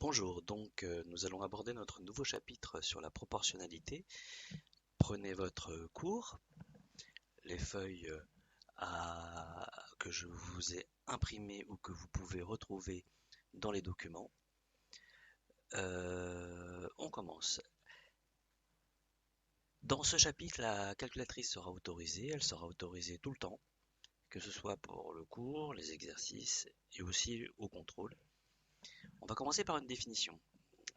Bonjour, nous allons aborder notre nouveau chapitre sur la proportionnalité. Prenez votre cours, les feuilles que je vous ai imprimées ou que vous pouvez retrouver dans les documents. On commence. Dans ce chapitre, la calculatrice sera autorisée, elle sera autorisée tout le temps, que ce soit pour le cours, les exercices et aussi au contrôle. On va commencer par une définition.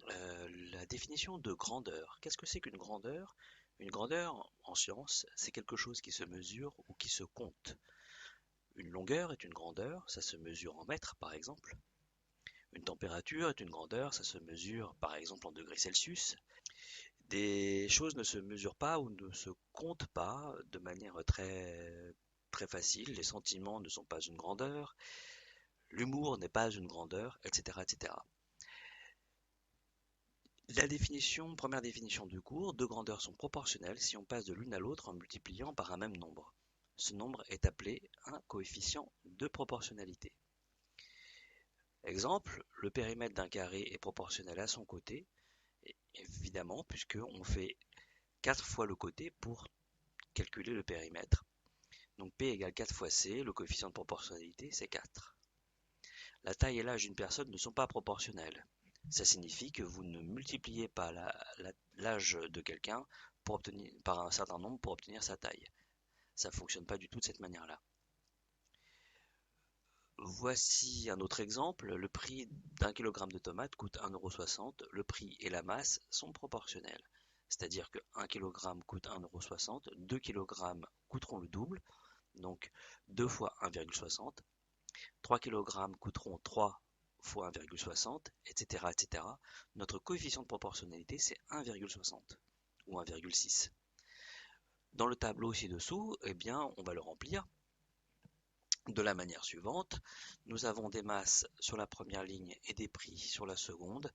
La définition de grandeur. Qu'est-ce que c'est qu'une grandeur? Une grandeur, en science, c'est quelque chose qui se mesure ou qui se compte. Une longueur est une grandeur, ça se mesure en mètres par exemple. Une température est une grandeur, ça se mesure par exemple en degrés Celsius. Des choses ne se mesurent pas ou ne se comptent pas de manière très facile. Les sentiments ne sont pas une grandeur, l'humour n'est pas une grandeur, etc., etc. Première définition du cours, deux grandeurs sont proportionnelles si on passe de l'une à l'autre en multipliant par un même nombre. Ce nombre est appelé un coefficient de proportionnalité. Exemple, le périmètre d'un carré est proportionnel à son côté, évidemment, puisqu'on fait 4 fois le côté pour calculer le périmètre. Donc P égale 4 fois C, le coefficient de proportionnalité c'est 4. La taille et l'âge d'une personne ne sont pas proportionnels. Ça signifie que vous ne multipliez pas l'âge de quelqu'un par un certain nombre pour obtenir sa taille. Ça ne fonctionne pas du tout de cette manière-là. Voici un autre exemple. Le prix d'un kilogramme de tomates coûte 1,60 €. Le prix et la masse sont proportionnels. C'est-à-dire que 1 kg coûte 1,60 €, 2 kg coûteront le double, donc 2 fois 1,60. 3 kg coûteront 3 fois 1,60, etc., etc. Notre coefficient de proportionnalité, c'est 1,60 ou 1,6. Dans le tableau ci-dessous, eh bien, on va le remplir de la manière suivante. Nous avons des masses sur la première ligne et des prix sur la seconde.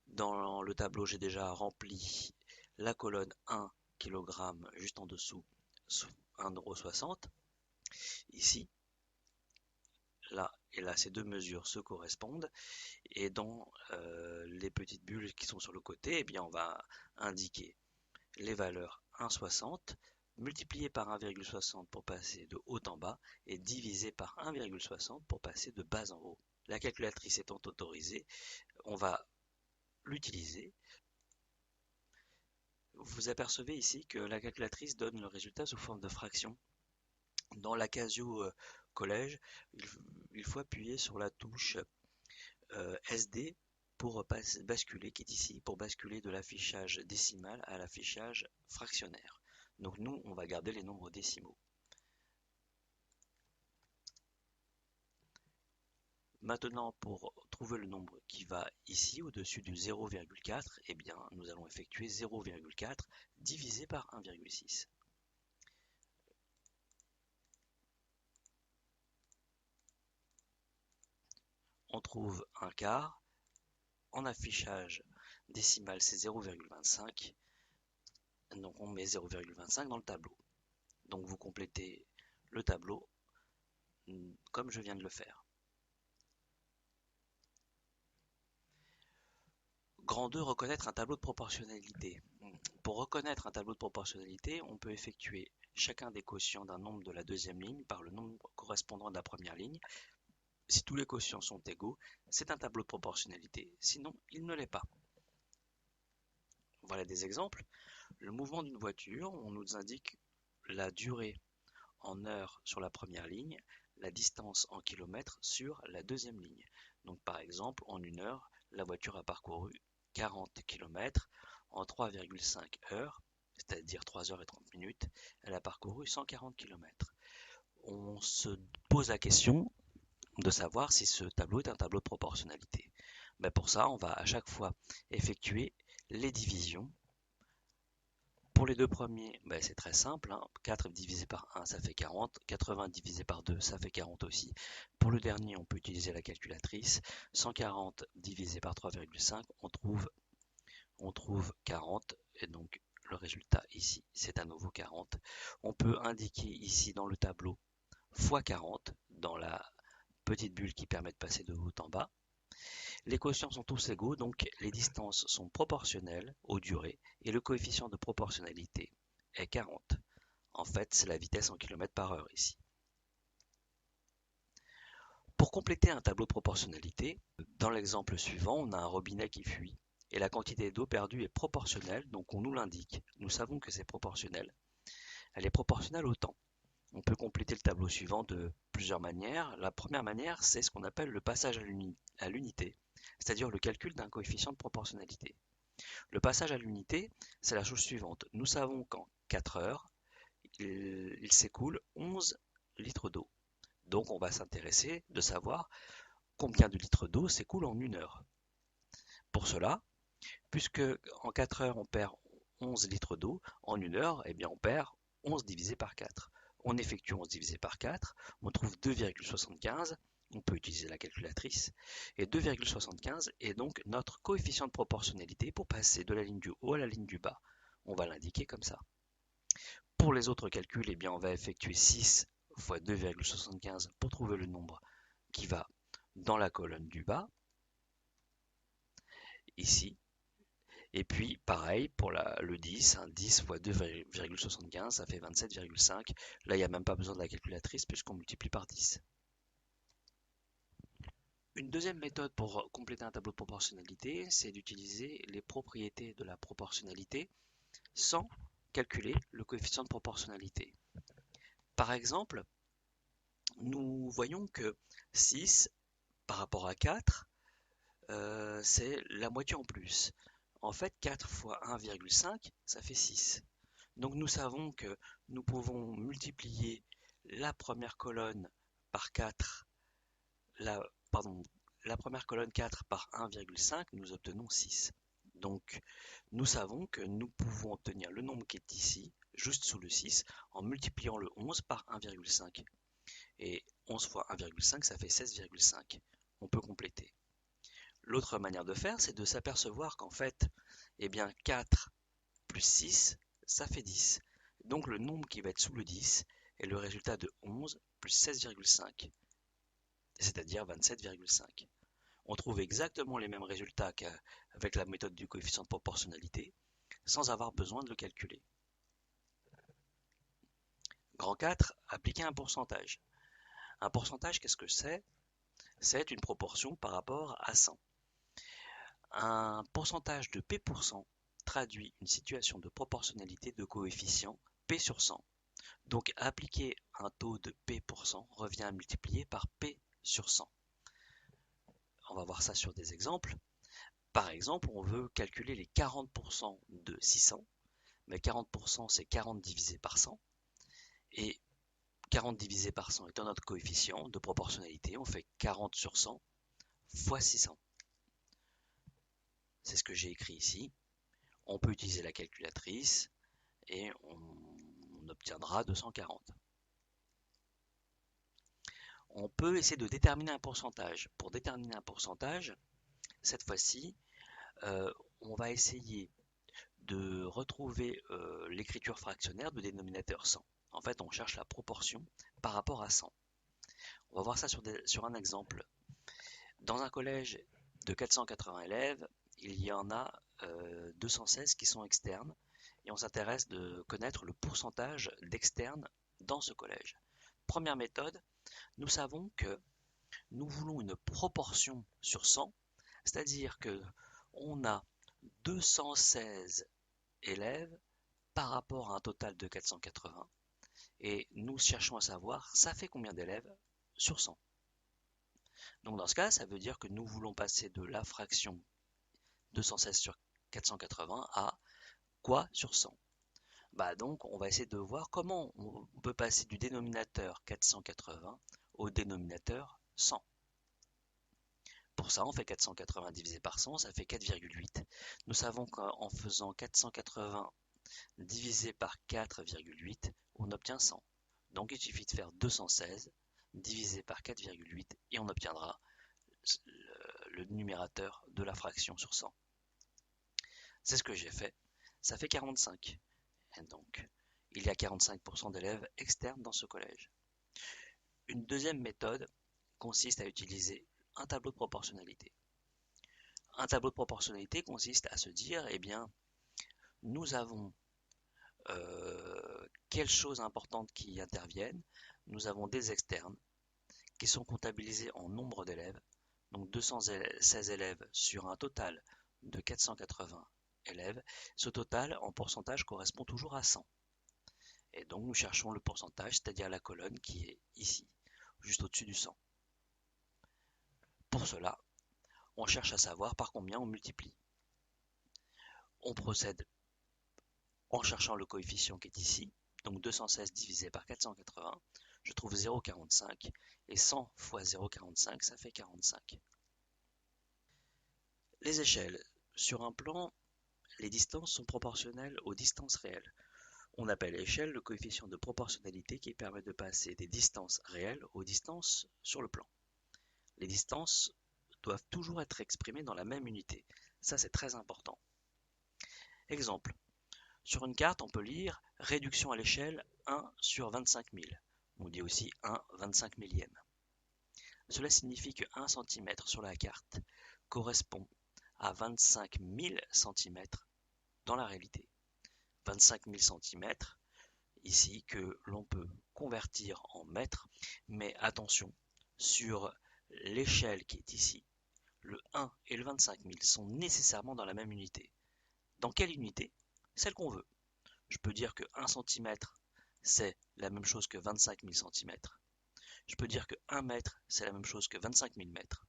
Dans le tableau, j'ai déjà rempli la colonne 1 kg juste en dessous, 1,60 €. Ici, là et là, ces deux mesures se correspondent. Et dans les petites bulles qui sont sur le côté, eh bien, on va indiquer les valeurs 1,60 multiplié par 1,60 pour passer de haut en bas et divisé par 1,60 pour passer de bas en haut. La calculatrice étant autorisée, on va l'utiliser. Vous apercevez ici que la calculatrice donne le résultat sous forme de fraction. Dans la Casio collège, il faut appuyer sur la touche SD pour basculer, qui est ici, pour basculer de l'affichage décimal à l'affichage fractionnaire. Donc nous, on va garder les nombres décimaux. Maintenant, pour trouver le nombre qui va ici, au-dessus du 0,4, eh bien, nous allons effectuer 0,4 divisé par 1,6. On trouve un quart. En affichage décimal, c'est 0,25. Donc on met 0,25 dans le tableau. Donc vous complétez le tableau comme je viens de le faire. Grand 2, reconnaître un tableau de proportionnalité. Pour reconnaître un tableau de proportionnalité, on peut effectuer chacun des quotients d'un nombre de la deuxième ligne par le nombre correspondant de la première ligne. Si tous les quotients sont égaux, c'est un tableau de proportionnalité. Sinon, il ne l'est pas. Voilà des exemples. Le mouvement d'une voiture, on nous indique la durée en heures sur la première ligne, la distance en kilomètres sur la deuxième ligne. Donc par exemple, en une heure, la voiture a parcouru 40 km en 3,5 heures, c'est-à-dire 3 heures et 30 minutes, elle a parcouru 140 km. On se pose la question de savoir si ce tableau est un tableau de proportionnalité. Mais pour ça, on va à chaque fois effectuer les divisions. Pour les deux premiers, c'est très simple, 4 divisé par 1, ça fait 40. 80 divisé par 2, ça fait 40 aussi. Pour le dernier, on peut utiliser la calculatrice. 140 divisé par 3,5, on trouve 40. Et donc, le résultat ici, c'est à nouveau 40. On peut indiquer ici dans le tableau x 40, dans la petite bulle qui permet de passer de haut en bas. Les quotients sont tous égaux, donc les distances sont proportionnelles aux durées et le coefficient de proportionnalité est 40. En fait, c'est la vitesse en km/h ici. Pour compléter un tableau de proportionnalité, dans l'exemple suivant, on a un robinet qui fuit et la quantité d'eau perdue est proportionnelle, donc on nous l'indique. Nous savons que c'est proportionnel. Elle est proportionnelle au temps. On peut compléter le tableau suivant de plusieurs manières. La première manière, c'est ce qu'on appelle le passage à l'unité, c'est-à-dire le calcul d'un coefficient de proportionnalité. Le passage à l'unité, c'est la chose suivante. Nous savons qu'en 4 heures, il s'écoule 11 litres d'eau. Donc on va s'intéresser de savoir combien de litres d'eau s'écoule en 1 heure. Pour cela, puisque en 4 heures on perd 11 litres d'eau, en 1 heure, eh bien on perd 11 divisé par 4. On effectue 11 divisé par 4, on trouve 2,75, on peut utiliser la calculatrice, et 2,75 est donc notre coefficient de proportionnalité pour passer de la ligne du haut à la ligne du bas. On va l'indiquer comme ça. Pour les autres calculs, eh bien on va effectuer 6 fois 2,75 pour trouver le nombre qui va dans la colonne du bas, ici. Et puis, pareil, pour le 10, 10 fois 2,75, ça fait 27,5. Là, il n'y a même pas besoin de la calculatrice puisqu'on multiplie par 10. Une deuxième méthode pour compléter un tableau de proportionnalité, c'est d'utiliser les propriétés de la proportionnalité sans calculer le coefficient de proportionnalité. Par exemple, nous voyons que 6 par rapport à 4, c'est la moitié en plus. En fait, 4 fois 1,5, ça fait 6. Donc nous savons que nous pouvons multiplier la première colonne par 4, la première colonne 4 par 1,5, nous obtenons 6. Donc nous savons que nous pouvons obtenir le nombre qui est ici, juste sous le 6, en multipliant le 11 par 1,5. Et 11 fois 1,5, ça fait 16,5. On peut compléter. L'autre manière de faire, c'est de s'apercevoir qu'en fait, eh bien 4 plus 6, ça fait 10. Donc le nombre qui va être sous le 10 est le résultat de 11 plus 16,5, c'est-à-dire 27,5. On trouve exactement les mêmes résultats qu'avec la méthode du coefficient de proportionnalité, sans avoir besoin de le calculer. Grand 4, appliquer un pourcentage. Un pourcentage, qu'est-ce que c'est? C'est une proportion par rapport à 100. Un pourcentage de P% traduit une situation de proportionnalité de coefficient P sur 100. Donc appliquer un taux de P% revient à multiplier par P sur 100. On va voir ça sur des exemples. Par exemple, on veut calculer les 40% de 600. Mais 40% c'est 40 divisé par 100. Et 40 divisé par 100 étant notre coefficient de proportionnalité, on fait 40 sur 100 fois 600. C'est ce que j'ai écrit ici. On peut utiliser la calculatrice et on obtiendra 240. On peut essayer de déterminer un pourcentage. Pour déterminer un pourcentage, cette fois-ci, on va essayer de retrouver l'écriture fractionnaire du dénominateur 100. En fait, on cherche la proportion par rapport à 100. On va voir ça sur un exemple. Dans un collège de 480 élèves, il y en a 216 qui sont externes et on s'intéresse de connaître le pourcentage d'externes dans ce collège. Première méthode, nous savons que nous voulons une proportion sur 100, c'est-à-dire que on a 216 élèves par rapport à un total de 480 et nous cherchons à savoir ça fait combien d'élèves sur 100. Donc dans ce cas, ça veut dire que nous voulons passer de la fraction 216 sur 480 à quoi sur 100. Donc on va essayer de voir comment on peut passer du dénominateur 480 au dénominateur 100. Pour ça, on fait 480 divisé par 100, ça fait 4,8. Nous savons qu'en faisant 480 divisé par 4,8, on obtient 100. Donc il suffit de faire 216 divisé par 4,8 et on obtiendra le numérateur de la fraction sur 100. C'est ce que j'ai fait. Ça fait 45. Et donc, il y a 45% d'élèves externes dans ce collège. Une deuxième méthode consiste à utiliser un tableau de proportionnalité. Un tableau de proportionnalité consiste à se dire, eh bien, nous avons quelles choses importantes qui interviennent. Nous avons des externes qui sont comptabilisés en nombre d'élèves, donc 216 élèves sur un total de 480 élèves. Ce total en pourcentage correspond toujours à 100. Et donc nous cherchons le pourcentage, c'est-à-dire la colonne qui est ici, juste au-dessus du 100. Pour cela, on cherche à savoir par combien on multiplie. On procède en cherchant le coefficient qui est ici, donc 216 divisé par 480, je trouve 0,45, et 100 fois 0,45, ça fait 45. Les échelles. Sur un plan, les distances sont proportionnelles aux distances réelles. On appelle échelle le coefficient de proportionnalité qui permet de passer des distances réelles aux distances sur le plan. Les distances doivent toujours être exprimées dans la même unité. Ça, c'est très important. Exemple. Sur une carte, on peut lire réduction à l'échelle 1 sur 25 000. On dit aussi 1 25 millième. Cela signifie que 1 cm sur la carte correspond à 25 000 cm dans la réalité. 25 000 cm, ici, que l'on peut convertir en mètres, mais attention, sur l'échelle qui est ici, le 1 et le 25 000 sont nécessairement dans la même unité. Dans quelle unité? Celle qu'on veut. Je peux dire que 1 cm, c'est la même chose que 25 000 cm. Je peux dire que 1 mètre, c'est la même chose que 25 000 mètres.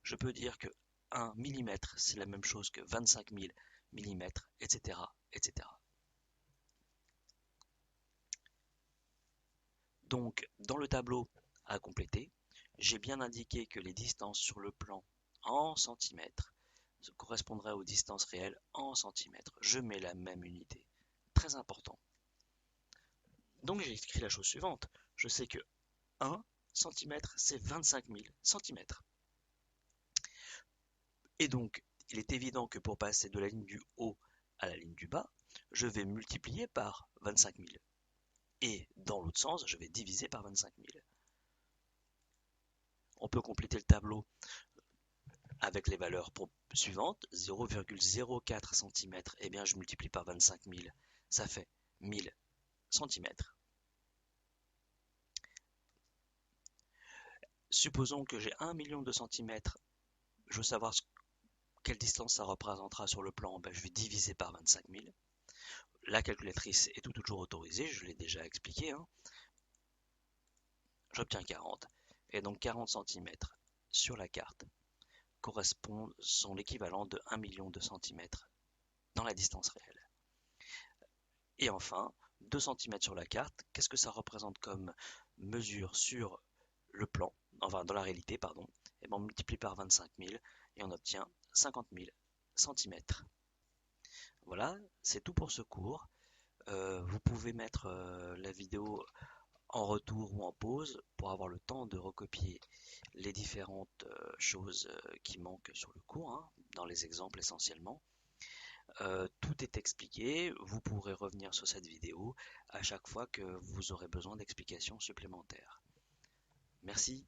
Je peux dire que 1 mm, c'est la même chose que 25 000 mm, etc., etc. Donc, dans le tableau à compléter, j'ai bien indiqué que les distances sur le plan en centimètres correspondraient aux distances réelles en centimètres. Je mets la même unité. Très important. Donc j'ai écrit la chose suivante. Je sais que 1 cm, c'est 25 000 cm. Et donc, il est évident que pour passer de la ligne du haut à la ligne du bas, je vais multiplier par 25 000. Et dans l'autre sens, je vais diviser par 25 000. On peut compléter le tableau avec les valeurs suivantes. 0,04 cm, eh bien je multiplie par 25 000, ça fait 1000 cm. Supposons que j'ai 1 million de centimètres, je veux savoir quelle distance ça représentera sur le plan, ben, je vais diviser par 25 000. La calculatrice est toujours autorisée, je l'ai déjà expliqué. J'obtiens 40. Et donc 40 cm sur la carte sont l'équivalent de 1 million de centimètres dans la distance réelle. Et enfin, 2 cm sur la carte, qu'est-ce que ça représente comme mesure sur le plan, enfin dans la réalité, pardon, et bien on multiplie par 25 000 et on obtient 50 000 cm. Voilà, c'est tout pour ce cours. Vous pouvez mettre la vidéo en retour ou en pause pour avoir le temps de recopier les différentes choses qui manquent sur le cours, dans les exemples essentiellement. Tout est expliqué, vous pourrez revenir sur cette vidéo à chaque fois que vous aurez besoin d'explications supplémentaires. Merci.